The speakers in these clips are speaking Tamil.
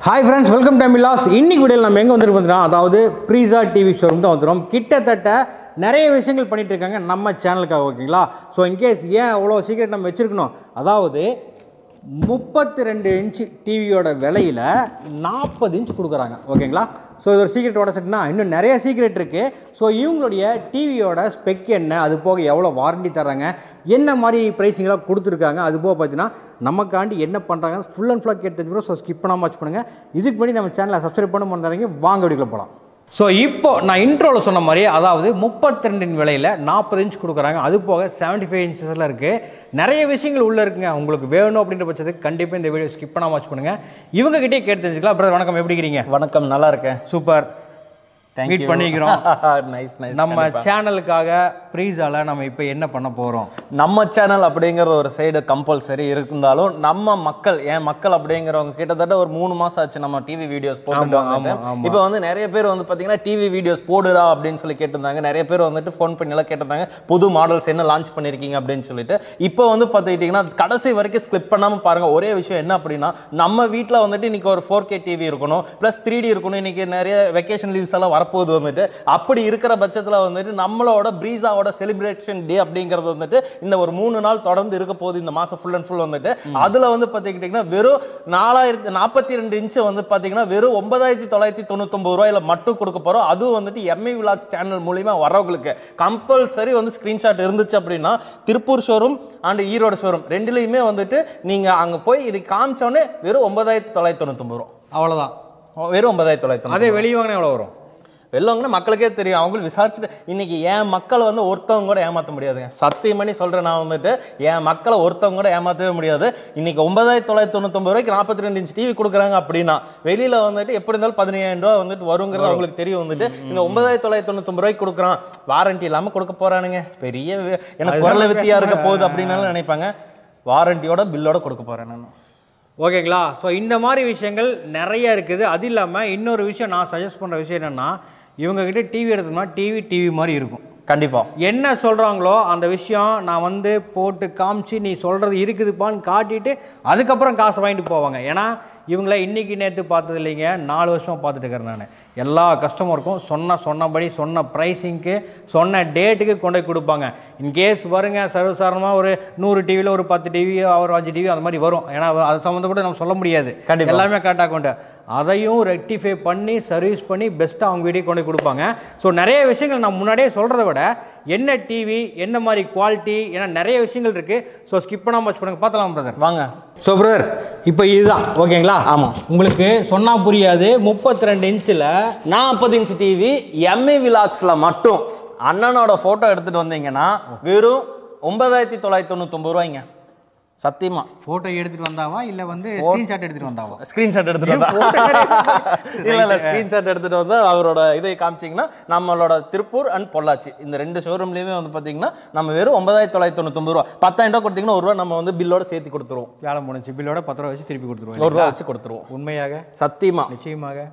Hi friends, welcome to Milas. இன்னைக்கு வீடியோல நம்ம எங்க வந்திருக்கோம்னா அதாவது பிரீசா டிவி ஷோரூம் தான் வந்திரோம். கிட்டத்தட்ட நிறைய விஷயங்கள் பண்ணிட்டு இருக்காங்க நம்ம சேனலுக்காக ஓகேங்களா. சோ இன் கேஸ் ஏன் அவ்வளவு சீக்கிரம் நம்ம வச்சிருக்கணும். அதாவது 32 இன்ச் டிவியோட விலையில 40 இன்ச் கொடுக்குறாங்க ஓகேங்களா. ஸோ இது ஒரு சீக்ரெட் உடச்சிட்டுனா இன்னும் நிறைய சீக்ரெட் இருக்குது. ஸோ இவங்களுடைய டிவியோட ஸ்பெக் என்ன, அது போக எவ்வளோ வாரண்டி தராங்க, என்ன மாதிரி ப்ரைஸிங்கெலாம் கொடுத்துருக்காங்க, அது போக பார்த்தீங்கன்னா நமக்காண்டி என்ன பண்ணுறாங்க ஃபுல் அண்ட் ஃபுல்லாக கேட்டு தெரிஞ்சுக்கிறோம். ஸோ ஸ்கிப் பண்ணாமல் வாட்ச் பண்ணுங்கள். இதுக்கு முன்னாடி நம்ம சேனலை சப்ஸ்கிரைப் பண்ண மாட்டாங்க. வாங்க வீடியோக்குள்ள போகலாம். ஸோ இப்போ நான் இன்ட்ரோவில் சொன்ன மாதிரி அதாவது 32 விலையில் 40 இன்ச் கொடுக்குறாங்க. அது போக 75 இன்ச்சஸில் இருக்குது. நிறைய விஷயங்கள் உள்ளே இருக்குங்க. உங்களுக்கு வேணும் அப்படின்ற பட்சத்துக்கு கண்டிப்பாக இந்த வீடியோ ஸ்கிப் பண்ணாமல் வாட்ச் பண்ணுங்கள். இவங்ககிட்டே கேட்டு தெரிஞ்சுக்கலாம். பிரதர் வணக்கம், எப்படி இருக்கிறீங்க? வணக்கம், நல்லா இருக்கேன். சூப்பர், மீட் பண்ணிக்கிறோம். Nice nice. நம்ம சேனலுக்காக பிரீஸால நம்ம இப்போ என்ன பண்ண போகிறோம்? நம்ம சேனல் அப்படிங்கிற ஒரு சைடு கம்பல்சரி இருந்தாலும் நம்ம மக்கள் மக்கள் அப்படிங்கிறவங்க கிட்டத்தட்ட ஒரு 3 மாதம் ஆச்சு நம்ம டிவி வீடியோஸ் போட்டுட்டு. இப்போ வந்து நிறைய பேர் வந்து பார்த்தீங்கன்னா டிவி வீடியோஸ் போடுறா அப்படின்னு சொல்லி கேட்டிருந்தாங்க. நிறைய பேர் வந்துட்டு ஃபோன் பண்ணிலாம் கேட்டிருந்தாங்க புது மாடல்ஸ் என்ன லான்ச் பண்ணியிருக்கீங்க அப்படின்னு சொல்லிட்டு. இப்போ வந்து பார்த்துக்கிட்டிங்கன்னா கடைசி வரைக்கும் ஸ்கிப் பண்ணாமல் பாருங்கள். ஒரே விஷயம் என்ன அப்படின்னா, நம்ம வீட்டில் வந்துட்டு இன்றைக்கி ஒரு 4K டிவி இருக்கணும், ப்ளஸ் 3D இருக்கணும். இன்றைக்கி நிறைய வெக்கேஷன் லீவ்ஸ் எல்லாம் வரப்போகுது வந்துட்டு. அப்படி இருக்கிற பட்சத்தில் வந்துட்டு நம்மளோட பிரீஸாவோட செலிப்ரேஷன் டே அப்படிங்கிறது வந்துட்டு இந்த ஒரு 3 நாள் தொடர்ந்து இருக்க போகுது இந்த மாதம் ஃபுல் அண்ட் ஃபுல் வந்துட்டு. அதில் வந்து பார்த்துக்கிட்டிங்கன்னா வெறும் 42 இன்ச்சு வந்து பார்த்தீங்கன்னா வெறும் 9999 ரூபாயில் மட்டும் கொடுக்க போகிறோம். அதுவும் வந்துட்டு MI Vlogs சேனல் மூலிமா வரவங்களுக்கு கம்பல்சரி வந்து ஸ்க்ரீன்ஷாட் இருந்துச்சு அப்படின்னா Tiruppur showroom and Erode showroom ரெண்டுலேயுமே வந்துட்டு நீங்கள் அங்கே போய் இது காமிச்சோன்னே வெறும் 9999 ரூபா. அவ்வளோதான், வெறும் 9999. அதே வெளியே வாங்கினா எவ்வளோ வரும்? வெள்ளவங்கன்னா மக்களுக்கே தெரியும். அவங்களும் விசாரிச்சுட்டு இன்னைக்கு என் மக்களை வந்து ஒருத்தவங்க கூட ஏமாற்ற முடியாதுங்க. சத்தியம் பண்ணி சொல்கிறேன், நான் வந்துட்டு என் மக்களை ஒருத்தவங்க கூட ஏமாற்றவே முடியாது. இன்னைக்கு 9999 ரூபாய்க்கு 42 இன்ச் டிவி கொடுக்குறாங்க அப்படின்னா வெளியில் வந்துட்டு எப்படி இருந்தாலும் 15,000 ரூபா வந்துட்டு வருங்கிறது அவங்களுக்கு தெரியும். வந்துட்டு இந்த 9999 ரூபாய்க்கு கொடுக்குறான், வாரண்டி இல்லாமல் கொடுக்க போகிறானுங்க, பெரிய எனக்கு குரல வித்தியா இருக்க போகுது அப்படின்னு நினைப்பாங்க. வாரண்டியோட பில்லோட கொடுக்க போகிறேன் நான். ஓகேங்களா. ஸோ இந்த மாதிரி விஷயங்கள் நிறைய இருக்குது. அது இல்லாமல் இன்னொரு விஷயம் நான் சஜஸ்ட் பண்ணுற விஷயம் என்னென்னா, இவங்ககிட்ட டிவி எடுத்தோம்னா டிவி மாதிரி இருக்கும். கண்டிப்பாக என்ன சொல்கிறாங்களோ அந்த விஷயம் நான் வந்து போட்டு காமிச்சு நீ சொல்கிறது இருக்குதுப்பான்னு காட்டிட்டு அதுக்கப்புறம் காசு வாங்கிட்டு போவாங்க. ஏன்னா இவங்கள இன்றைக்கி நேற்று பார்த்தது இல்லைங்க, 4 வருஷமாக பார்த்துட்டு இருக்கிறேன் நான். எல்லா கஸ்டமருக்கும் சொன்னபடி சொன்ன ப்ரைஸிங்க்கு சொன்ன டேட்டுக்கு கொண்டு போய் கொடுப்பாங்க. இன்கேஸ் வருங்க சர்வசாதாரணமாக ஒரு 100 டிவியில் ஒரு 10 டிவி ஒரு 5 டிவி அந்த மாதிரி வரும். ஏன்னா அது சம்மந்தப்பட்டு நம்ம சொல்ல முடியாது, எல்லாமே கரெக்டாக கொண்டு அதையும் ரெக்டிஃபை பண்ணி சர்வீஸ் பண்ணி பெஸ்ட்டாக அவங்க வீட்டுக்கு கொண்டு கொடுப்பாங்க. ஸோ நிறைய விஷயங்கள் நான் முன்னாடியே சொல்கிறத விட என்ன டிவி என்ன மாதிரி குவாலிட்டி, ஏன்னா நிறைய விஷயங்கள் இருக்குது. ஸோ ஸ்கிப் பண்ணாமல் வாட்ச் பண்ணுங்க. பார்த்தலாம் பிரதர், வாங்க. ஸோ பிரதர் இப்போ இதுதான் ஓகேங்களா? ஆமாம், உங்களுக்கு சொன்னால் புரியாது. 32 இன்ச்சில் 40 இன்ச் டிவி MI Vlogsல மட்டும் அண்ணனோட ஃபோட்டோ எடுத்துகிட்டு வந்தீங்கன்னா வெறும் 9999 ரூபாய்ங்க. சத்தியமா ஃபோட்டோ எடுத்துகிட்டு வந்தாவா இல்லை வந்து ஸ்க்ரீன்ஷாட் எடுத்துகிட்டு வந்தாவா? ஸ்க்ரீன்ஷாட் எடுத்துகிட்டு வந்தா இல்லை ஸ்க்ரீன்ஷாட் எடுத்துகிட்டு வந்தால் அவரோட இதை காமிச்சிங்கன்னா நம்மளோட திருப்பூர் அண்ட் பொள்ளாச்சி இந்த 2 ஷோரூம்லேயுமே வந்து பார்த்தீங்கன்னா நம்ம வெறும் 9999 ரூபா. 10,000 ரூபா கொடுத்தீங்கன்னா 1 ரூபா நம்ம வந்து பில்லோட சேர்த்து கொடுத்துருவோம். வேலை முடிஞ்சு பில்லோட 10 ரூபா வச்சு திருப்பி கொடுத்துருவோம். 1 ரூபா வச்சு கொடுத்துருவோம். உண்மையாக சத்தியமா நிச்சயமாக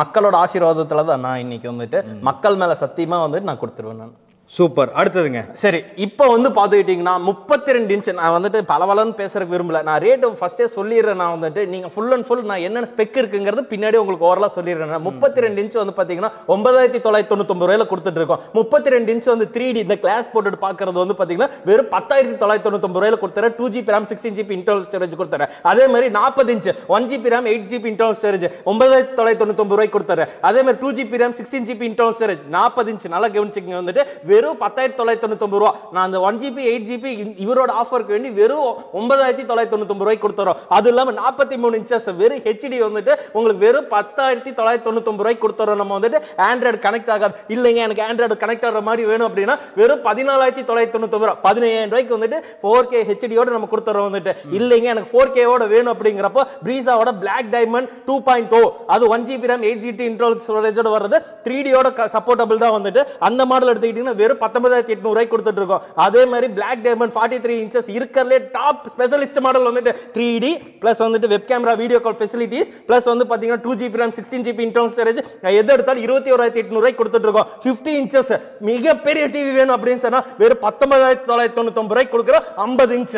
மக்களோட ஆசீர்வாதத்தில் தான் நான் இன்னைக்கு வந்துட்டு மக்கள் மேலே சத்தியமாக வந்துட்டு நான் கொடுத்துருவேன் நான். சூப்பர். அடுத்ததுங்க, சரி இப்போ வந்து பார்த்துக்கிட்டிங்கன்னா 32 இன்ச் நான் வந்துட்டு பலவலன்னு பேசுறதுக்கு விரும்பல. நான் ரேட்டு ஃபஸ்ட்டே சொல்லிடுறேன். நான் வந்துட்டு நீங்கள் ஃபுல் அண்ட் ஃபுல் நான் என்னென்ன ஸ்பெக் இருக்குங்கிறது பின்னாடி உங்களுக்கு ஓரலாக சொல்லிடுறேன். 32 இன்ச் வந்து பார்த்தீங்கன்னா 9999 ரூபாயில் கொடுத்துட்ருக்கோம். 32 இன்ச் வந்து 3D இந்த கிளாஸ் போட்டுட்டு பார்க்குறது வந்து பார்த்தீங்கன்னா வெறும் 10,999 ரூபாயில் கொடுத்துறேன். 2GB RAM 16GB internal storage கொடுத்துறேன். அதே மாதிரி 40 inch 1GB RAM 8GB internal storage 9,999 ரூபாய்க்கு கொடுத்துறேன். அதே மாதிரி 2GB RAM 16GB internal storage 40 inch நல்லா கவனிச்சிங்க வந்துட்டு வெறும் 10,999 ரூபா. நான் அந்த 1GB 8GB இவரோட ஆஃபருக்கு வேண்டி வெறும் 9,999 ரூபாய்க்கு கொடுத்துறோம். அது இல்லாமல் 43 இன்ச்சஸ் வெறும் HD வந்துட்டு உங்களுக்கு வெறும் 10,999 ரூபாய்க்கு கொடுத்துறோம். நம்ம வந்துட்டு ஆண்ட்ராய்டு கனெக்ட் ஆகாது இல்லைங்க, எனக்கு ஆண்ட்ராய்டு கனெக்ட் ஆகிற மாதிரி வேணும் அப்படின்னா வெறும் 14,999 ரூபா. 15,000 ரூபாய்க்கு வந்துட்டு 4K HDயோட நம்ம கொடுத்துறோம். வந்துட்டு இல்லைங்க எனக்கு 4Kவோட வேணும் அப்படிங்கிறப்போ பிரீஸாவோட பிளாக் டைமண்ட் 2.0 அது 1GB RAM 8GB இன்டர்னல் ஸ்டோரேஜோட வர்றது 3Dயோட சப்போர்ட்டபிள் தான். வந்துட்டு அந்த மாடல் எடுத்துக்கிட்டீங்கன்னா வெறும் 19,800 ரூபாய்க்கு கொடுத்துட்டு இருக்கோம். அதே மாதிரி பிளாக் டைமண்ட் 43 இன்ச்சஸ் இருக்கிறதுலே டாப் ஸ்பெஷலிஸ்ட் மாடல் வந்துட்டு 3D பிளஸ் வந்துட்டு web camera video call facilities plus வந்து பார்த்தீங்கன்னா 2GB RAM 16GB internal storage எது எடுத்தாலும் 21,800 ரூபாய்க்கு கொடுத்துட்டு இருக்கோம். 50 இன்ச்சஸ் மிகப்பெரிய டிவி வேணும் அப்படின்னு சொன்னா வெறும் 19,999 ரூபாய்க்கு கொடுக்குறோம். 50 இன்ச்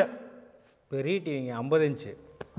பெரிய டிவிங்க 50 இன்ச்சு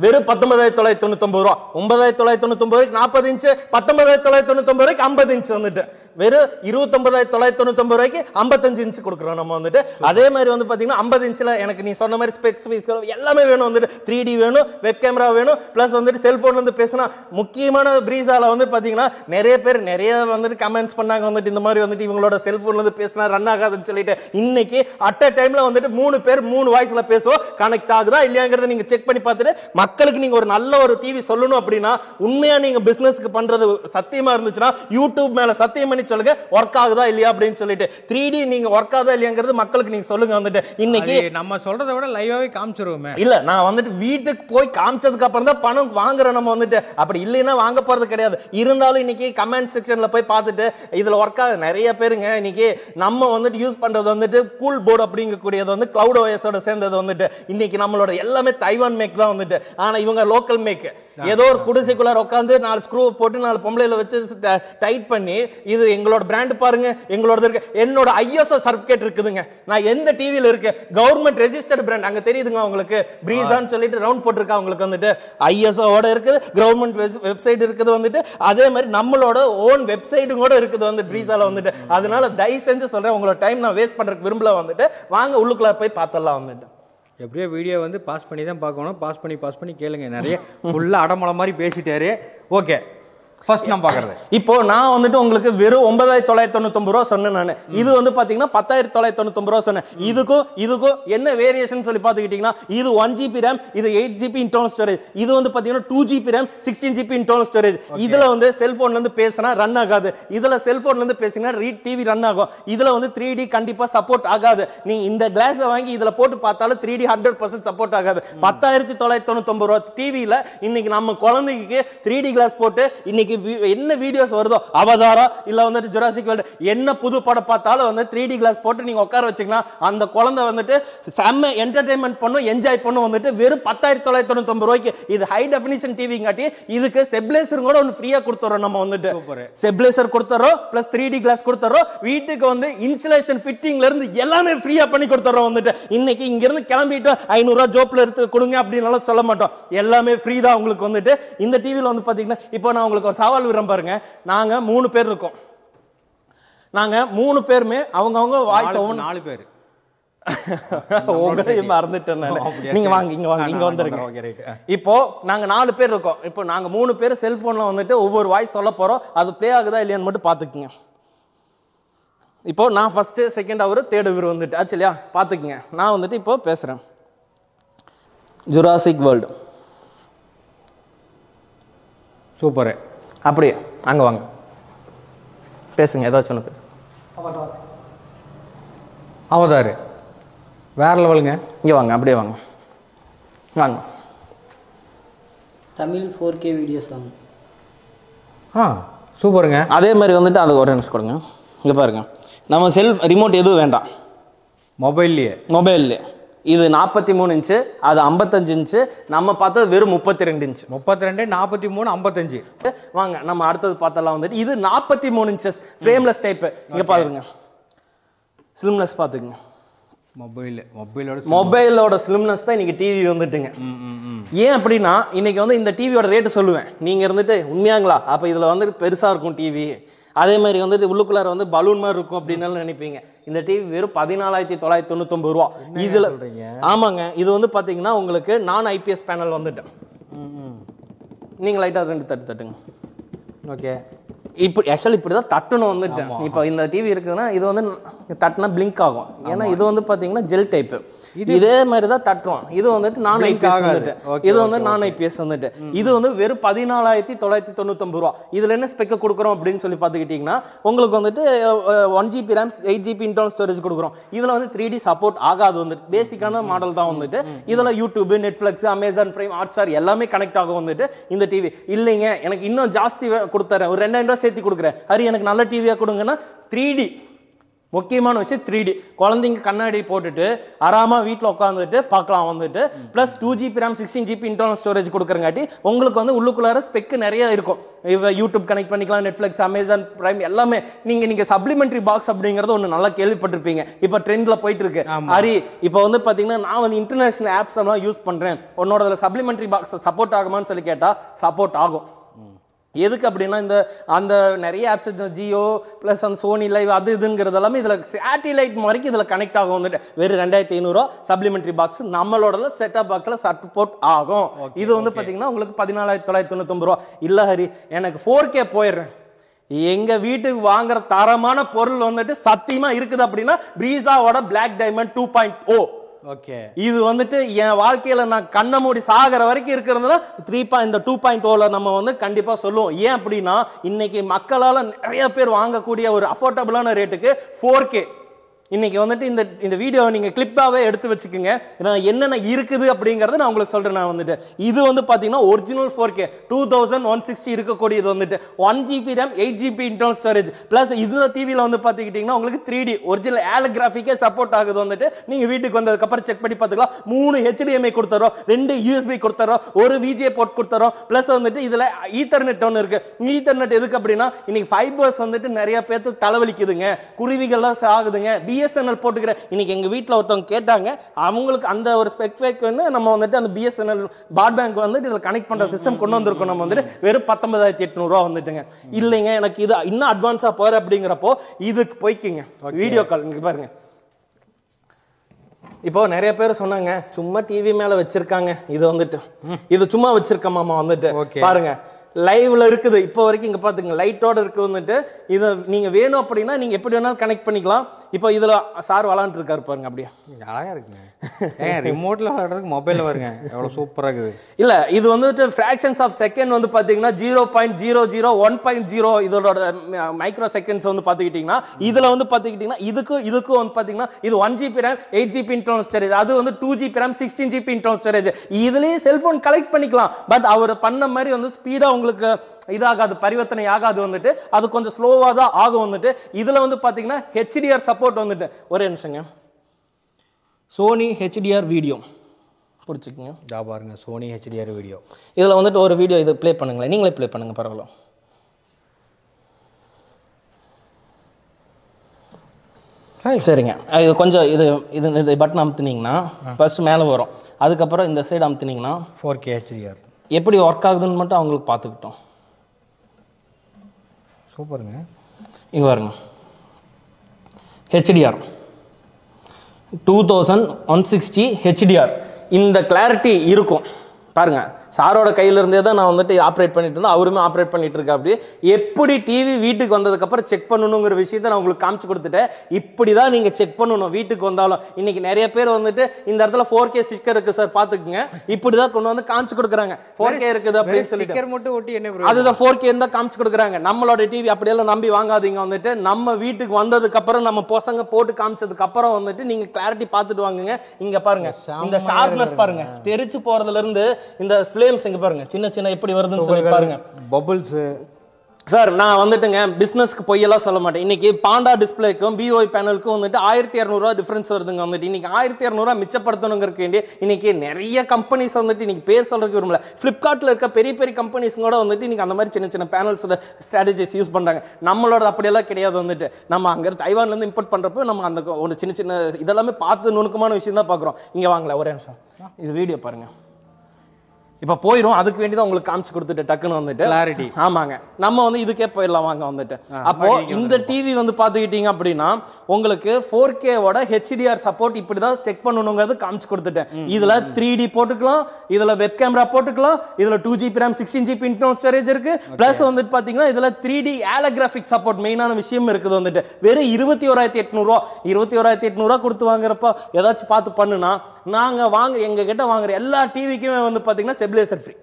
வெறும் 19,999 ரூபா. 9,999 40 இன்ச், 19,999 ரூபாய்க்கு 50 இன்ச் வந்துட்டு வெறும் 29,999 ரூபாய்க்கு 55 இன்ச் கொடுக்குறோம் நம்ம வந்துட்டு. அதே மாதிரி வந்து பாத்தீங்கன்னா 50 இன்ச்ல எனக்கு நீ சொன்ன மாதிரி ஸ்பெக்ஸ் எல்லாமே வேணும் வந்துட்டு. 3D வேணும், வெப் கேமரா வேணும், பிளஸ் வந்துட்டு செல்போன் வந்து பேசினா முக்கியமான பிரீசால வந்து பாத்தீங்கன்னா நிறைய பேர் நிறைய வந்துட்டு கமெண்ட்ஸ் பண்ணாங்க வந்துட்டு இந்த மாதிரி வந்துட்டு இவங்களோட செல்போன்ல வந்து பேசினா ரன் ஆகாதுன்னு சொல்லிட்டு. இன்னைக்கு அட் அ டைம்ல வந்துட்டு 3 பேர் 3 வாய்ஸ்ல பேசுவோம். கனெக்ட் ஆகுதா இல்லையாங்கிறத நீங்க செக் பண்ணி பார்த்துட்டு மக்களுக்கு நீங்க ஒரு நல்ல ஒரு டிவி சொல்லணும் அப்படின்னா உண்மையா நீங்க பிசினஸ்க்கு பண்றது சத்தியமா இருந்துச்சுன்னா யூடியூப் மேல சத்தியம் பண்ணி சொல்லுங்க ஒர்க் ஆகுதா இல்லையா அப்படின்னு சொல்லிட்டு. 3D நீங்க ஒர்க் ஆகுதா இல்லையாங்கிறது மக்களுக்கு நீங்க சொல்லுங்க வந்துட்டு. இன்னைக்கு நம்ம சொல்றதை விட லைவாவே காமிச்சிருவோமே. இல்ல நான் வந்துட்டு வீட்டுக்கு போய் காமிச்சதுக்கு அப்புறம் தான் பணம் வாங்குறோம் நம்ம வந்துட்டு. அப்படி இல்லைன்னா வாங்க போறது கிடையாது. இருந்தாலும் இன்னைக்கு கமெண்ட் செக்ஷன்ல போய் பார்த்துட்டு இதுல ஒர்க் ஆகுது நிறைய பேருங்க. இன்னைக்கு நம்ம வந்துட்டு யூஸ் பண்றது வந்துட்டு கூல் போர்டு அப்படிங்கக்கூடியது வந்து கிளவுட் ஓஎஸோட சேர்ந்தது வந்துட்டு. இன்னைக்கு நம்மளோட எல்லாமே தைவான் மேக் தான் வந்துட்டு. ஆனா இவங்க லோக்கல் மேக். ஏதோ ஒரு குடிசைக்குள்ளார உட்காந்து 4 ஸ்க்ரூ போட்டு 4 பொம்பளையில வச்சு டைட் பண்ணி இது எங்களோட பிராண்ட் பாருங்க எங்களோட இருக்கு. என்னோட ISO சர்டிபிகேட் இருக்குதுங்க. நான் எந்த டிவில இருக்கு கவர்மெண்ட் ரெஜிஸ்டர்ட் பிராண்ட் அங்க தெரியுதுங்க உங்களுக்கு. பிரீசான்னு சொல்லிட்டு ரவுண்ட் போட்டுருக்கா உங்களுக்கு வந்துட்டு. ISO ஓட இருக்குது, கவர்மெண்ட் வெப்சைட் இருக்குது வந்துட்டு. அதே மாதிரி நம்மளோட ஓன் வெப்சைட்டும் கூட இருக்குது வந்து பிரீசால வந்துட்டு. அதனால தயவு செஞ்சு சொல்றேன் உங்களோட டைம் நான் வேஸ்ட் பண்றதுக்கு விரும்பல வந்துட்டு. வாங்க உள்ளுக்குள்ள போய் பார்த்தலாம் வந்துட்டு. எப்படியோ வீடியோ வந்து பாஸ் பண்ணி தான் பார்க்கணும். பாஸ் பண்ணி கேளுங்க. நிறைய ஃபுல்லாக அடமலை மாதிரி பேசிட்டாரு. ஓகே, ஃபர்ஸ்ட் நான் பார்க்குறது இப்போ நான் வந்துட்டு உங்களுக்கு வெறும் 9,999 ரூபா சொன்னேன் நான். இது வந்து பார்த்தீங்கன்னா 10,999 ரூபா சொன்னேன். இதுக்கும் என்ன வேரியேஷன் சொல்லி பார்த்துக்கிட்டிங்கன்னா இது 1GB RAM, இது 8GB இன்டர்னல் ஸ்டோரேஜ். இது வந்து பார்த்தீங்கன்னா 2GB RAM, 16GB internal storage. இதில் வந்து செல்ஃபோன்லேருந்து பேசினா ரன் ஆகாது. இதில் செல்ஃபோன்லேருந்து பேசினா டிவி ரன் ஆகும். இதில் வந்து 3D கண்டிப்பாக சப்போர்ட் ஆகாது. நீங்கள் இந்த கிளாஸை வாங்கி இதில் போட்டு பார்த்தாலும் 3D 100% சப்போர்ட் ஆகாது. 10,999 ரூபா டிவியில் இன்னைக்கு நம்ம குழந்தைக்கு 3D கிளாஸ் போட்டு இன்னைக்கு என்ன வீடியோஸ் வருதோ அவதாரா இல்ல வந்துட்டு ஜுராசிக் வேர்ல்ட் என்ன புது படம் பார்த்தாலும் வந்து 3D கிளாஸ் போட்டு நீங்க உட்கார வச்சீங்கன்னா அந்த குழந்தை வந்துட்டு செம்ம என்டர்டைன்மெண்ட் பண்ணும், என்ஜாய் பண்ணும் வந்துட்டு. வெறும் 10,999 ரூபாய்க்கு இது ஹை டெஃபினிஷன் டிவி காட்டி இதுக்கு ஸ்டெபிலைசர் கூட ஒன்று ஃப்ரீயா கொடுத்துறோம் நம்ம வந்துட்டு. ஸ்டெபிலைசர் கொடுத்துறோம் பிளஸ் 3D கிளாஸ் கொடுத்துறோம். வீட்டுக்கு வந்து இன்சுலேஷன் ஃபிட்டிங்ல இருந்து எல்லாமே ஃப்ரீயா பண்ணி கொடுத்துறோம் வந்துட்டு. இன்னைக்கு இங்க இருந்து கிளம்பிட்டு 500 ரூபாய் ஜோப்ல எடுத்து கொடுங்க அப்படின்னு சொல்ல மாட்டோம். எல்லாமே ஃப்ரீ தான் உங்களுக்கு வந்துட்டு. இந்த டிவில வந்து பாத்தீங்கன்னா இப்போ நான் உங்களுக்கு ஒரு சவால் விடுறேன் பாருங்க. நாங்க 3 பேர் இருக்கோம். நாங்க 3 பேருமே அவங்க வாய்ஸ் 4 பேர் உங்களையும் மறந்துட்டேன் நான். நீங்க வாங்க இங்க வந்துருங்க. இப்போ நாங்க 4 பேர் இருக்கோம். இப்போ நாங்க 3 பேர் செல்போன்ல வந்துட்டு ஒவ்வொரு வாய்ஸ் சொல்ல போறோம். அது ப்ளே ஆகுதா இல்லையான்னு மட்டும் பாத்துக்குங்க. இப்போ நான் ஃபர்ஸ்ட், செகண்ட் அவர், தேர்ட் அவர் வந்துட்டு ஆச்சுலையா பாத்துக்குங்க. நான் வந்துட்டு இப்போ பேசுறேன். Jurassic world super. அப்படியே அங்கே வாங்க பேசுங்க. ஏதாச்சும் ஒன்று பேசுங்க. அவதார் வேற லெவலுங்க. இங்கே வாங்க, அப்படியே வாங்க வாங்க. தமிழ் 4K வீடியோஸ் வாங்க. சூப்பருங்க. அதே மாதிரி வந்துட்டு அதுக்கு ஒரு நிமிஷம் கொடுங்க. இங்கே பாருங்க, நம்ம செல்ஃப் ரிமோட் எதுவும் வேண்டாம். மொபைல்லே இது 43 இன்ச்சு, அது 55 இன்ச்சு. நம்ம பார்த்தது வெறும் 32 இன்ச்சு. 32, 43, 55. வாங்க நம்ம அடுத்தது பார்த்தலாம் வந்துட்டு. இது 43 இன்ச்சஸ் ஃப்ரேம்லெஸ் டைப். இங்க பாருங்க, ஸ்லிம்னஸ் பார்த்துக்குங்க. மொபைலோட ஸ்லிம்னஸ் தான் இன்னைக்கு டிவி வந்துட்டுங்க. ஏன் அப்படின்னா இன்னைக்கு வந்து இந்த டிவியோட ரேட்டு சொல்லுவேன். நீங்க இருந்துட்டு உண்மையாங்களா அப்ப இதுல வந்துட்டு பெருசா இருக்கும் டிவி, அதே மாதிரி வந்துட்டு உள்ளுக்குள்ளார வந்து பலூன் மாதிரி இருக்கும் அப்படின்னு நினைப்பீங்க. இந்த டிவி வெறும் 14,999 ரூபா. இதுல ஆமாங்க, இது வந்து பாத்தீங்கன்னா உங்களுக்கு நான் IPS பேனல் வந்துட்டு. நீங்க லைட்டா 2 தட்டு தட்டுங்க. ஓகே, இப்போ ஆக்சுவலி இப்படி தான் தட்டணும் வந்துட்டு. இப்போ இந்த டிவி இருக்குதுன்னா இது வந்து தட்டினா பிளிங்க் ஆகும். ஏன்னா இது வந்து பார்த்தீங்கன்னா ஜெல் டைப். இதே மாதிரி தான் தட்டுவோம். இது வந்துட்டு நான் IPS வந்துட்டு. இது வந்து நான் IPS வந்துட்டு. இது வந்து வெறும் 14,999 ரூபா. இதில் என்ன ஸ்பெக்கை கொடுக்குறோம் அப்படின்னு சொல்லி பார்த்துக்கிட்டிங்கன்னா உங்களுக்கு வந்துட்டு 1GB RAM, 8GB internal storage கொடுக்குறோம். இதில் வந்து 3D சப்போர்ட் ஆகாது வந்துட்டு. பேசிக்கான மாடல் தான் வந்துட்டு. இதில் YouTube, Netflix, Amazon prime, Hotstar எல்லாமே கனெக்ட் ஆகும் வந்துட்டு. இந்த டிவி இல்லைங்க எனக்கு இன்னும் ஜாஸ்தி கொடுத்துறேன், ஒரு 2,000 ரூபா சேர்த்து கொடுக்குறேன், ஹரி எனக்கு நல்ல டிவியாக கொடுங்கன்னா 3D முக்கியமான விஷயம் 3D. குழந்தைங்க கண்ணாடி போட்டுட்டு ஆறாம வீட்டில் உட்காந்துட்டு பார்க்கலாம் வந்துட்டு. Plus 2GB RAM 16GB internal storage கொடுக்குறங்காட்டி உங்களுக்கு வந்து உள்ளுக்குள்ளார ஸ்பெக்கு நிறைய இருக்கும். இப்போ யூடியூப் கனெக்ட் பண்ணிக்கலாம், நெட்ஃப்ளிக்ஸ், அமேசான் பிரைம் எல்லாமே. நீங்கள் சப்ளிமெண்ட்ரி பாக்ஸ் அப்படிங்கிறது ஒன்று நல்லா கேள்விப்பட்டிருப்பீங்க. இப்போ ட்ரெண்டில் போயிட்டு இருக்கு. ஹரி இப்போ வந்து பார்த்தீங்கன்னா நான் வந்து இன்டர்நேஷனல் ஆப்ஸ் எல்லாம் யூஸ் பண்ணுறேன், உன்னோட சப்ளிமெண்ட்ரி பாக்ஸ் சப்போர்ட் ஆகுமான்னு சொல்லி கேட்டால் சப்போர்ட் ஆகும். எதுக்கு அப்படின்னா இந்த அந்த நிறைய ஆப்ஸ் ஜியோ ப்ளஸ் அந்த சோனி லைவ் அது இதுங்கிறது எல்லாமே இதில் சேட்டிலைட் வரைக்கும் இதில் கனெக்ட் ஆகும். வந்துட்டு வெறும் 2500 சப்ளிமெண்ட்ரி பாக்ஸ் நம்மளோட செட்டப் பாக்ஸில் சப்போர்ட் ஆகும். இது வந்து பார்த்தீங்கன்னா உங்களுக்கு 14,999 இல்லை ஹரி எனக்கு 4K போயிடுறேன். எங்கள் வீட்டுக்கு வாங்குற தரமான பொருள் வந்துட்டு சத்தியமாக இருக்குது அப்படின்னா ப்ரீஸாவோட பிளாக் டைமண்ட் 2.0. ஓகே, இது வந்துட்டு என் வாழ்க்கையில நான் கண்ண மூடி சாகிற வரைக்கும் இருக்கிறதுனா இந்த 2.0 நம்ம வந்து கண்டிப்பா சொல்லுவோம். ஏன் அப்படின்னா இன்னைக்கு மக்களால நிறைய பேர் வாங்கக்கூடிய ஒரு அஃபோர்டபுளான ரேட்டுக்கு 4K இன்னைக்கு வந்துட்டு இந்த வீடியோ நீங்க கிளிப்பாவே எடுத்து வச்சுக்கோங்க. என்னென்ன இருக்குது அப்படிங்கறத நான் உங்களுக்கு சொல்றேன். நான் வந்துட்டு இது வந்து பாத்தீங்கன்னா ஒரிஜினல் 4K 2160 இருக்கக்கூடியது வந்துட்டு 1GB RAM 8GB internal storage plus இதுல டிவில வந்து பாத்துக்கிட்டீங்கன்னா உங்களுக்கு 3D ஒரிஜினல் ஆலோகிராஃபிக்கே சப்போர்ட் ஆகுது. வந்துட்டு நீங்க வீட்டுக்கு வந்ததுக்கு அப்புறம் செக் பண்ணி பார்த்துக்கலாம். 3 HDMI கொடுத்துறோம், 2 USB கொடுத்துறோம், ஒரு VGA போர்ட் கொடுத்துறோம். பிளஸ் வந்துட்டு இதுல ஈத்தர்நெட் ஒன்று இருக்கு. ஈத்தர்நெட் எதுக்கு அப்படின்னா இன்னைக்கு ஃபைபர்ஸ் வந்துட்டு நிறைய பேருக்கு தலைவலிக்குதுங்க, குருவிகள்லாம் ஆகுதுங்க, BSNL போட்டுக்கிறேன். இன்னைக்கு எங்க வீட்டில் ஒருத்தவங்க கேட்டாங்க, அவங்களுக்கு அந்த ஒரு ஸ்பெக்ஃபேக்னு நம்ம வந்துட்டு அந்த BSNL பாட்பேங்க் வந்துட்டு இதில் கனெக்ட் பண்ற சிஸ்டம் கொண்டு வந்திருக்கோம். நம்ம வந்துட்டு வெறும் 19,800 வந்துட்டுங்க. இல்லைங்க எனக்கு இது இன்னும் அட்வான்ஸா போற அப்படிங்கிறப்போ இதுக்கு போய்க்கிங்க வீடியோ கால். இங்க பாருங்க, இப்போ நிறைய பேர் சொன்னாங்க சும்மா டிவி மேல வச்சிருக்காங்க, இது வந்துட்டு இது சும்மா வச்சிருக்க மாமா வந்துட்டு பாருங்க லைவ்ல இருக்குது. இப்போ வரைக்கும் இங்க பாத்துங்க லைட்டோட இருக்கு வந்துட்டு. இது நீங்க வேணும் அப்படின்னா நீங்க எப்படி வேணாலும் கனெக்ட் பண்ணிக்கலாம். இப்போ இதுல சார் விளாண்டு இருக்காரு பாருங்க, அப்படியே அழகா இருக்குங்க. ரிமோட்ல விளையாடுறதுக்கு மொபைல்ல வருங்க, எவ்வளவு சூப்பரா இருக்குது. இல்ல இது வந்துட்டு ஃபிராக்ஷன்ஸ் ஆஃப் செகண்ட் வந்து பாத்தீங்கன்னா 0.00 1.0 இதோட மைக்ரோ செகண்ட்ஸ் வந்து பாத்துக்கிட்டீங்கன்னா இதுல வந்து பாத்துக்கிட்டீங்கன்னா இதுக்கும் வந்து பாத்தீங்கன்னா இது 1GB RAM 8GB internal storage, அது வந்து 2GB RAM 16GB internal storage. இதுலயே செல்போன் கலெக்ட் பண்ணிக்கலாம். பட் அவர் பண்ண மாதிரி வந்து ஸ்பீடா உங்களுக்கு இதாகாது, பரிவர்த்தனை ஆகாது வந்துட்டு. அது கொஞ்சம் ஸ்லோவா தான் ஆகும் வந்துட்டு. இதுல வந்து பாத்தீங்கன்னா HDR சப்போர்ட் வந்துட்டு. ஒரே நிமிஷங்க, சோனி HDR வீடியோ பிடிச்சிக்கங்க. பாருங்க சோனி HDR வீடியோ. இதுல வந்துட்டு ஒரு வீடியோ இது ப்ளே பண்ணுங்களேன், நீங்களே ப்ளே பண்ணுங்க பரவாயில்ல. சரிங்க, இது கொஞ்சம் இது பட்டன் அமுத்துனீங்கன்னா ஃபர்ஸ்ட் மேலே வரும், அதுக்கப்புறம் இந்த சைடு அமுத்துனீங்கன்னா 4K HDR எப்படி ஒர்க் ஆகுதுன்னு மட்டும் அவங்களுக்கு பார்த்துக்கிட்டோம். சூப்பருங்க. இங்கே பாருங்க HDR 2160 HDR இந்த கிளாரிட்டி இருக்கும் பாருங்க. சாரோட கையில இருந்தே தான் நான் வந்துட்டு ஆப்ரேட் பண்ணிட்டு இருந்தேன், அவருமே ஆப்ரேட் பண்ணிட்டு இருக்கா. அப்படி எப்படி டிவி வீட்டுக்கு வந்ததுக்கு அப்புறம் செக் பண்ணணுங்கிற விஷயத்தை நான் உங்களுக்கு காமிச்சு கொடுத்துட்டேன். இப்படிதான் நீங்க செக் பண்ணணும் வீட்டுக்கு வந்தாலும். இன்னைக்கு நிறைய பேர் வந்துட்டு இந்த இடத்துல 4K ஸ்டிக்கர் இருக்கு சார் பாத்துக்குங்க, இப்படிதான் கொண்டு வந்து காமிச்சு கொடுக்குறாங்க. 4K இருக்குது அப்படின்னு சொல்லிட்டு மட்டும் ஒட்டி என்ன அதுதான் 4K தான் காமிச்சு கொடுக்குறாங்க. நம்மளோட டிவி அப்படியெல்லாம் நம்பி வாங்காதீங்க. வந்துட்டு நம்ம வீட்டுக்கு வந்ததுக்கு அப்புறம் நம்ம பசங்க போட்டு காமிச்சதுக்கு அப்புறம் வந்துட்டு நீங்க கிளாரிட்டி பார்த்துட்டு வாங்குங்க. இங்க பாருங்க இந்த ஷார்ப்னஸ் பாருங்க, தெரிச்சு போறதுல இருந்து இந்த ஃப்ளேம்ஸ் இங்க பாருங்க சின்ன சின்ன எப்படி வருதுன்னு சொல்லி பாருங்க, பபிள்ஸ். சார் நான் வந்துட்டுங்க பிஸ்னஸ்க்கு பொய்யெல்லாம் சொல்ல மாட்டேன். இன்னைக்கு பாண்டா டிஸ்பிளேக்கும் BOI பேனலுக்கும் வந்துட்டு 1200 டிஃபரன்ஸ் வருதுங்க. வந்துட்டு இன்னைக்கு 1200 மிச்சப்படுத்தணுங்கிறதுக்கு வேண்டிய இன்னைக்கு நிறைய கம்பெனிஸ் வந்துட்டு இன்னைக்கு பேர் சொல்றதுக்கு விரும்பல, ஃப்ளிப்கார்ட்ல இருக்க பெரிய பெரிய கம்பெனிஸ் கூட வந்துட்டு இன்னைக்கு அந்த மாதிரி சின்ன சின்ன பேனல்ஸோட ஸ்ட்ராட்டஜிஸ் யூஸ் பண்றாங்க. நம்மளோட அப்படியெல்லாம் கிடையாது. வந்துட்டு நம்ம அங்க தைவான்ல இருந்து இம்போர்ட் பண்றப்போ நம்ம அந்த ஒரு சின்ன சின்ன இதெல்லாமே பார்த்து நுணுக்கமான விஷயம் தான் பார்க்குறோம். இங்க வாங்கல ஒரே நிமிஷம், இது வீடியோ பாருங்க. இப்போ போயிடும், அதுக்கு வேண்டி தான் உங்களுக்கு காமிச்சு கொடுத்துட்டு டக்குன்னு வந்துட்டு கிளாரிட்டி. ஆமாங்க, நம்ம வந்து இதுக்கே போயிடலாம் வாங்க வந்துட்டு. அப்போ இந்த டிவி வந்து பார்த்துக்கிட்டீங்க அப்படின்னா உங்களுக்கு 4K-வோட HDR சப்போர்ட் இப்படி தான் செக் பண்ணணுங்கிறது காமிச்சு கொடுத்துட்டேன். இதுல 3D போட்டுக்கலாம், இதுல வெப் கேமரா போட்டுக்கலாம், இதுல 2GB RAM 16GB internal storage இருக்கு. பிளஸ் வந்துட்டு பாத்தீங்கன்னா இதுல 3D ஆலோகிராஃபிக் சப்போர்ட் மெயினான விஷயம் இருக்குது. வந்துட்டு வெறும் 21,800 21,800 கொடுத்து வாங்குறப்ப ஏதாச்சும் பார்த்து பண்ணுனா நாங்க எங்க கிட்ட வாங்குற எல்லா டிவிக்குமே வந்து பாத்தீங்கன்னா ஸ்டெபிலைசர் ஃப்ரீ.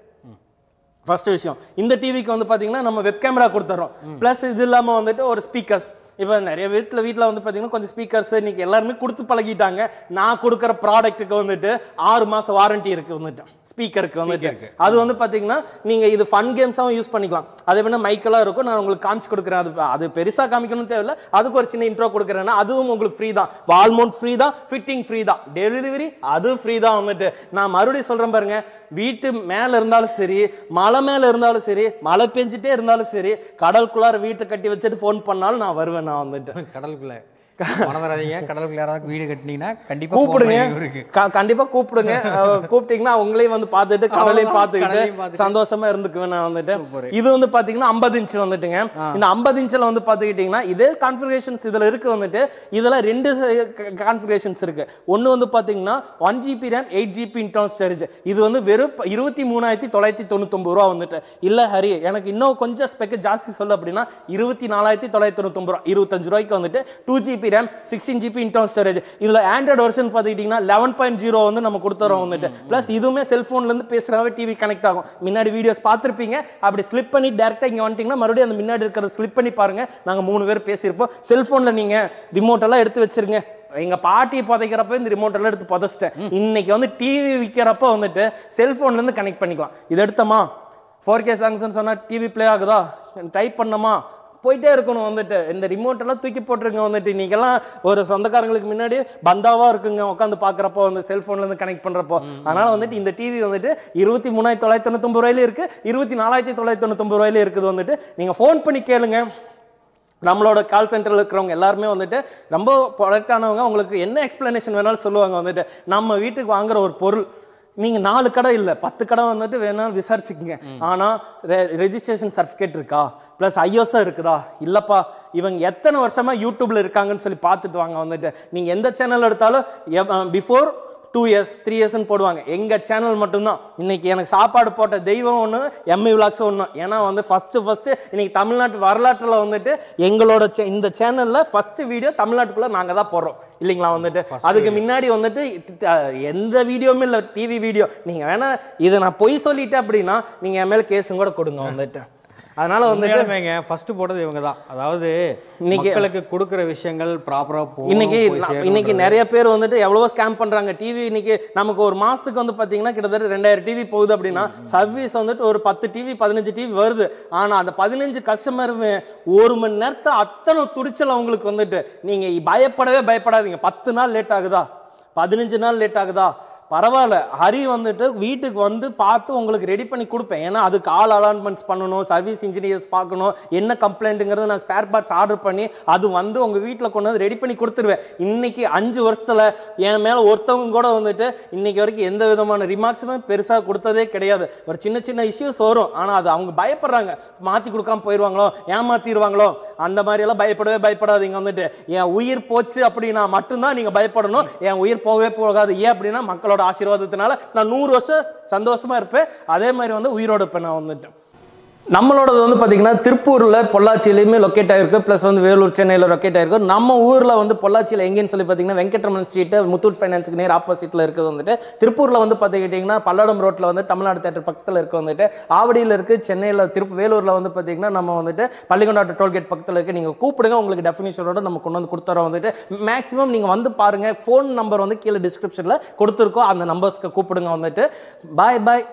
ஃபர்ஸ்ட் விஷயம், இந்த டிவிக்கு வந்து பாத்தீங்கன்னா நம்ம வெப் கேமரா கொடுத்துறோம். பிளஸ் இது இல்லாம வந்துட்டு ஒரு ஸ்பீக்கர்ஸ் இப்போ நிறைய வீட்டில் வந்து பார்த்தீங்கன்னா கொஞ்சம் ஸ்பீக்கர்ஸ் இன்னைக்கு எல்லாருமே கொடுத்து பழகிட்டாங்க. நான் கொடுக்குற ப்ராடக்ட்டுக்கு வந்துட்டு 6 மாதம் வாரண்டி இருக்குது வந்துட்டு ஸ்பீக்கருக்கு வந்துட்டு. அது வந்து பார்த்தீங்கன்னா நீங்கள் இது ஃபன் கேம்ஸாகவும் யூஸ் பண்ணிக்கலாம். அதே பண்ண மைக்கெல்லாம் இருக்கும், நான் உங்களுக்கு காமிச்சு கொடுக்குறேன். அது பெருசாக காமிக்கணும்னு தேவையில்லை, அதுக்கு ஒரு சின்ன இன்ட்ரோ கொடுக்குறேன்னா அதுவும் உங்களுக்கு ஃப்ரீ தான். வால் மவுண்ட் ஃப்ரீ தான், ஃபிட்டிங் ஃப்ரீ தான், டெலிவரி அது ஃப்ரீ தான் வந்துட்டு. நான் மறுபடியும் சொல்கிறேன் பாருங்க, வீட்டு மேலே இருந்தாலும் சரி, மலை மேலே இருந்தாலும் சரி, மழை பெஞ்சிட்டே இருந்தாலும் சரி, கடலுக்குள்ளார வீட்டை கட்டி வச்சுட்டு ஃபோன் பண்ணாலும் நான் வருவேன். நான் வந்துட்டு கடலுக்குள்ள மனதராதீங்க, கடலுக்குள்ள யாராவது வீடு கட்டினீங்கன்னா கண்டிப்பாக கூப்பிடுங்க, கண்டிப்பாக கூப்பிடுங்க. கூப்பிட்டீங்கன்னா அவங்களையும் வந்து பார்த்துட்டு கடலையும் பார்த்துக்கிட்டு சந்தோஷமா இருந்துக்குவேன் நான் வந்துட்டு. இது வந்து பார்த்தீங்கன்னா 50 இன்ச் வந்துட்டுங்க. இந்த 50 இன்ச்சில் வந்து பார்த்துக்கிட்டிங்கன்னா இதே கான்ஃபிகரேஷன்ஸ் இதில் இருக்கு வந்துட்டு. இதில் 2 கான்ஃபிகரேஷன்ஸ் இருக்கு. ஒன்று வந்து பார்த்தீங்கன்னா 1 GB RAM 8 GB internal storage. இது வந்து வெறும் 23,999 ரூபா வந்துட்டு. இல்லை ஹரி எனக்கு இன்னும் கொஞ்சம் ஸ்பெக் ஜாஸ்தி சொல்லு அப்படின்னா 24,999 ரூபா, 25 ரூபாய்க்கு வந்துட்டு 2 GB RAM 16 GB internal storage. இதுல ஆண்ட்ராய்டு வெர்ஷன் பாத்துக்கிட்டீங்கன்னா 11.0 வந்து நம்ம கொடுத்துறோம் வந்துட்டு. பிளஸ் இதுவுமே செல்போன்ல இருந்து பேசுறாவே டிவி கனெக்ட் ஆகும். முன்னாடி வீடியோஸ் பார்த்திருப்பீங்க, அப்படி ஸ்லிப் பண்ணி டைரக்டா இங்க வந்துட்டீங்கன்னா மறுபடியும் அந்த முன்னாடி இருக்கிறத ஸ்லிப் பண்ணி பாருங்க. நாங்க 3 பேர் பேசியிருப்போம். செல்போன்ல நீங்க ரிமோட் எல்லாம் எடுத்து வச்சிருங்க. எங்க பாட்டியை புதைக்கிறப்ப இந்த ரிமோட் எல்லாம் எடுத்து புதைச்சிட்டேன். இன்னைக்கு வந்து டிவி விற்கிறப்ப வந்துட்டு செல்போன்ல இருந்து கனெக்ட் பண்ணிக்கலாம். இது எடுத்தமா 4K சாங்ஸ்ன்னு சொன்னா டிவி பிளே ஆகுதா, டைப் பண்ணமா போயிட்டே இருக்கணும் வந்துட்டு. இந்த ரிமோட் எல்லாம் தூக்கி போட்டுருங்க வந்துட்டு. இன்னைக்கெல்லாம் ஒரு சொந்தக்காரங்களுக்கு முன்னாடி பந்தாவா இருக்குங்க உட்காந்து பாக்குறப்போ வந்து செல்போன்ல இருந்து கனெக்ட் பண்றப்போ. அதனால வந்துட்டு இந்த டிவி வந்துட்டு 23,999 ரூபாயில இருக்கு, 24,999 ரூபாயில இருக்குது வந்துட்டு. நீங்க ஃபோன் பண்ணி கேளுங்க. நம்மளோட கால் சென்டரில் இருக்கிறவங்க எல்லாருமே வந்துட்டு ரொம்ப ப்ரொடக்டானவங்க. உங்களுக்கு என்ன எக்ஸ்பிளனேஷன் வேணாலும் சொல்லுவாங்க வந்துட்டு. நம்ம வீட்டுக்கு வாங்குற ஒரு பொருள் நீங்கள் 4 கடை இல்லை 10 கடை வந்துட்டு வேணாலும் விசாரிச்சுக்குங்க. ஆனால் ரெஜிஸ்ட்ரேஷன் சர்டிஃபிகேட் இருக்கா, ப்ளஸ் ஐஓஎஸ் இருக்குதா, இல்லைப்பா இவங்க எத்தனை வருஷமாக யூடியூப்பில் இருக்காங்கன்னு சொல்லி பார்த்துட்டு வாங்க வந்துட்டு. நீங்கள் எந்த சேனல் எடுத்தாலும் பிஃபோர் 2 years 3 yearsன்னு போடுவாங்க. எங்கள் சேனல் மட்டும்தான் இன்னைக்கு எனக்கு சாப்பாடு போட்ட தெய்வம் ஒன்று, எம்இ விலாக்ஸ் ஒன்று. ஏன்னா வந்து ஃபஸ்ட்டு இன்னைக்கு தமிழ்நாட்டு வரலாற்றில் வந்துட்டு எங்களோட இந்த சேனலில் ஃபஸ்ட்டு வீடியோ தமிழ்நாட்டுக்குள்ளே நாங்கள் தான் போடுறோம் இல்லைங்களா வந்துட்டு. அதுக்கு முன்னாடி வந்துட்டு எந்த வீடியோவுமே இல்லை, டிவி வீடியோ. நீங்கள் வேணா இதை நான் பொய் சொல்லிட்டேன் அப்படின்னா நீங்கள் என் மேலே கேஸும் கூட கொடுங்க வந்துட்டு. அதனால வந்துட்டு ஃபர்ஸ்ட் போட்டது இவங்க தான். அதாவது இன்னைக்கு மக்களுக்கு கொடுக்குற விஷயங்கள் ப்ராப்பராக போகும். இன்னைக்கு நிறைய பேர் வந்துட்டு எவ்வளவோ ஸ்கேம் பண்றாங்க. டிவி இன்னைக்கு நமக்கு ஒரு மாசத்துக்கு வந்து பாத்தீங்கன்னா கிட்டத்தட்ட 2000 டிவி போகுது அப்படின்னா சர்வீஸ் வந்துட்டு ஒரு 10 டிவி 15 டிவி வருது. ஆனா அந்த 15 கஸ்டமருமே 1 மணி நேரத்தில் அத்தனை துடிச்சல் அவங்களுக்கு வந்துட்டு. நீங்க பயப்படவே பயப்படாதீங்க. 10 நாள் லேட் ஆகுதா, 15 நாள் லேட் ஆகுதா, பரவாயில்ல. ஹரி வந்துட்டு வீட்டுக்கு வந்து பார்த்து உங்களுக்கு ரெடி பண்ணி கொடுப்பேன். ஏன்னா அதுக்கு ஆல் அலாட்மெண்ட்ஸ் பண்ணணும், சர்வீஸ் இன்ஜினியர்ஸ் பார்க்கணும், என்ன கம்ப்ளைண்ட்டுங்கிறது நான் ஸ்பேர் பார்ட்ஸ் ஆர்டர் பண்ணி அது வந்து உங்கள் வீட்டில் கொண்டு வந்து ரெடி பண்ணி கொடுத்துருவேன். இன்னைக்கு 5 வருஷத்தில் என் மேலே ஒருத்தவங்க கூட வந்துட்டு இன்னைக்கு வரைக்கும் எந்த விதமான ரிமார்க்ஸுமே பெருசாக கொடுத்ததே கிடையாது. ஒரு சின்ன சின்ன இஷ்யூஸ் வரும், ஆனால் அது அவங்க பயப்படுறாங்க, மாற்றி கொடுக்காம போயிடுவாங்களோ, ஏமாற்றிடுவாங்களோ, அந்த மாதிரியெல்லாம் பயப்படவே பயப்படாதீங்க வந்துட்டு. என் உயிர் போச்சு அப்படின்னா மட்டும்தான் நீங்கள் பயப்படணும். என் உயிர் போகவே போகாது. ஏன் அப்படின்னா மக்களோட ஆசீர்வாதத்தினால நான் 100 வருஷம் சந்தோஷமா இருப்பேன். அதே மாதிரி வந்து உயிரோட இருப்பேன் நான் வந்துட்டேன். நம்மளோடது வந்து பார்த்தீங்கன்னா திருப்பூரில் பொள்ளாச்சியிலையுமே லொக்கேட் ஆகிருக்கு, ப்ளஸ் வந்து வேலூர் சென்னையில் லொக்கேட் ஆகிருக்கு. நம்ம ஊரில் வந்து பொள்ளாச்சியில் எங்கேன்னு சொல்லி பார்த்தீங்கன்னா வெங்கட்ரமன் ஸ்ட்ரீட்டு முத்தூட் ஃபைனான்ஸுக்கு நேர் ஆப்போசிட்டில் இருக்குது வந்துட்டு. திருப்பூரில் வந்து பார்த்துக்கிட்டிங்கன்னா பல்லடம் ரோட்டில் வந்து தமிழ்நாடு தேட்டர் பக்கத்தில் இருக்குது வந்துட்டு. ஆவடியில் இருக்குது. சென்னையில் வேலூரில் வந்து பார்த்தீங்கன்னா நம்ம வந்துட்டு பள்ளிக்கொண்டாட்டு டோல்கேட் பக்கத்தில் இருக்குது. நீங்கள் கூப்பிடுங்க, உங்களுக்கு டெஃபினிஷனோட நம்ம கொண்டு வந்து கொடுத்துறோம் வந்துட்டு. மேக்ஸிமம் நீங்கள் வந்து பாருங்கள். ஃபோன் நம்பர் வந்து கீழே டிஸ்கிரிப்ஷனில் கொடுத்துருக்கோம், அந்த நம்பர்ஸ்க்கு கூப்பிடுங்க வந்துட்டு. பாய் பாய்.